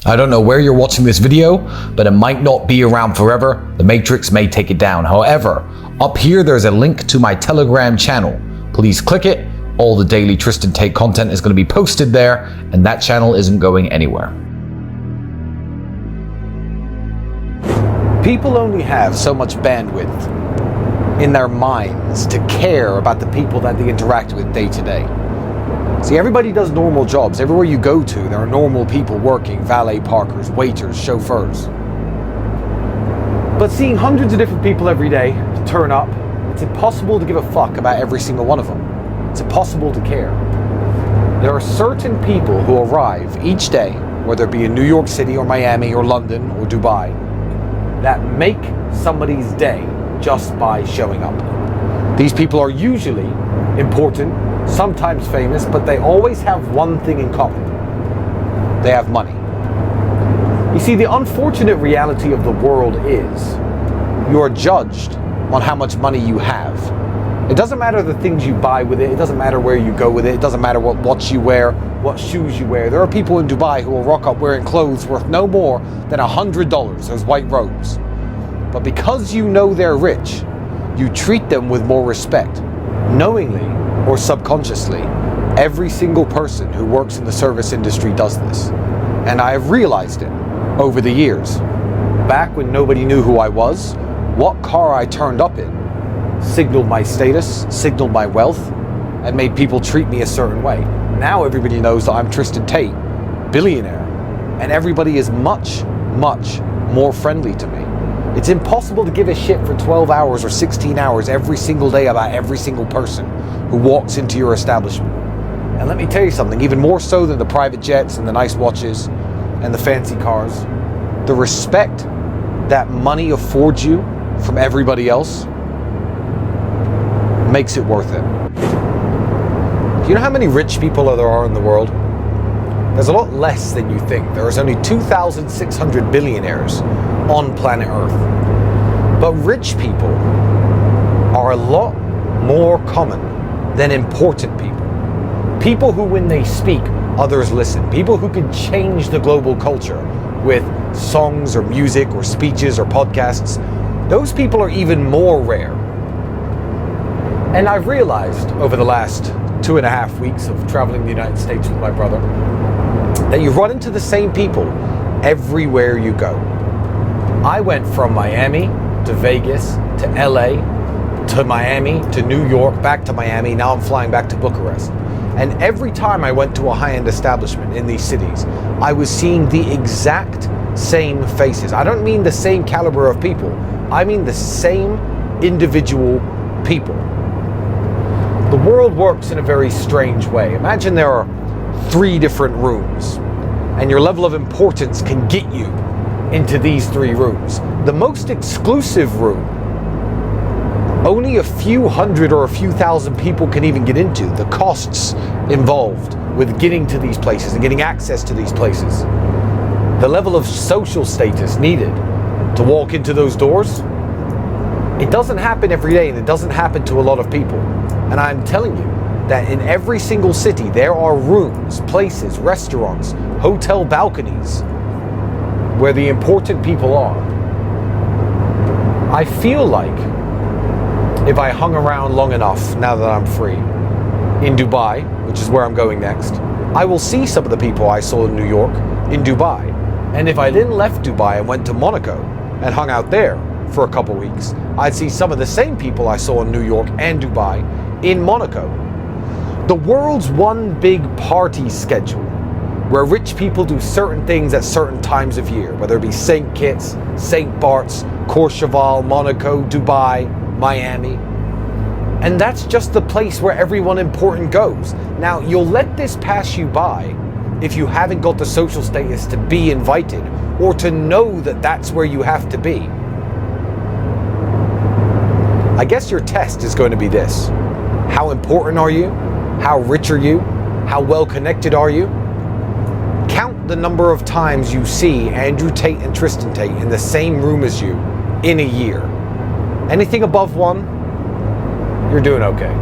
I don't know where you're watching this video, but it might not be around forever. The Matrix may take it down. However, up here there's a link to my Telegram channel. Please click it. All the daily Tristan Tate content is going to be posted there, and that channel isn't going anywhere. People only have so much bandwidth in their minds to care about the people that they interact with day to day. See, everybody does normal jobs. Everywhere you go to, there are normal people working, valet parkers, waiters, chauffeurs. But seeing hundreds of different people every day turn up, it's impossible to give a fuck about every single one of them. It's impossible to care. There are certain people who arrive each day, whether it be in New York City or Miami or London or Dubai, that make somebody's day just by showing up. These people are usually important, sometimes famous, but they always have one thing in common. They have money. You see, the unfortunate reality of the world is you are judged on how much money you have. It doesn't matter the things you buy with it. It doesn't matter where you go with it. It doesn't matter what watch you wear, what shoes you wear. There are people in Dubai who will rock up wearing clothes worth no more than $100, those white robes. But because you know they're rich, you treat them with more respect. Knowingly or subconsciously, every single person who works in the service industry does this. And I have realized it over the years. Back when nobody knew who I was, what car I turned up in signaled my status, signaled my wealth, and made people treat me a certain way. Now everybody knows that I'm Tristan Tate, billionaire, and everybody is much, much more friendly to me. It's impossible to give a shit for 12 hours or 16 hours every single day about every single person who walks into your establishment. And let me tell you something, even more so than the private jets and the nice watches and the fancy cars, the respect that money affords you from everybody else makes it worth it. Do you know how many rich people there are in the world? There's a lot less than you think. There is only 2,600 billionaires on planet Earth. But rich people are a lot more common than important people. People who, when they speak, others listen. People who can change the global culture with songs or music or speeches or podcasts. Those people are even more rare. And I've realized over the last 2.5 weeks of traveling the United States with my brother that you run into the same people everywhere you go. I went from Miami to Vegas to LA to Miami to New York, back to Miami. Now I'm flying back to Bucharest. And every time I went to a high-end establishment in these cities, I was seeing the exact same faces. I don't mean the same caliber of people. I mean the same individual people. The world works in a very strange way. Imagine there are 3 different rooms, and your level of importance can get you into these 3 rooms. The most exclusive room, only a few hundred or a few thousand people can even get into. The costs involved with getting to these places and getting access to these places. The level of social status needed to walk into those doors, it doesn't happen every day, and it doesn't happen to a lot of people. And I'm telling you that in every single city, there are rooms, places, restaurants, hotel balconies where the important people are. I feel like if I hung around long enough, now that I'm free, in Dubai, which is where I'm going next, I will see some of the people I saw in New York in Dubai. And if I then left Dubai and went to Monaco and hung out there for a couple weeks, I'd see some of the same people I saw in New York and Dubai in Monaco. The world's one big party schedule where rich people do certain things at certain times of year, whether it be St. Kitts, St. Bart's, Courchevel, Monaco, Dubai, Miami. And that's just the place where everyone important goes. Now, you'll let this pass you by if you haven't got the social status to be invited or to know that that's where you have to be. I guess your test is going to be this. How important are you? How rich are you? How well connected are you? Count the number of times you see Andrew Tate and Tristan Tate in the same room as you in a year. Anything above 1, you're doing okay.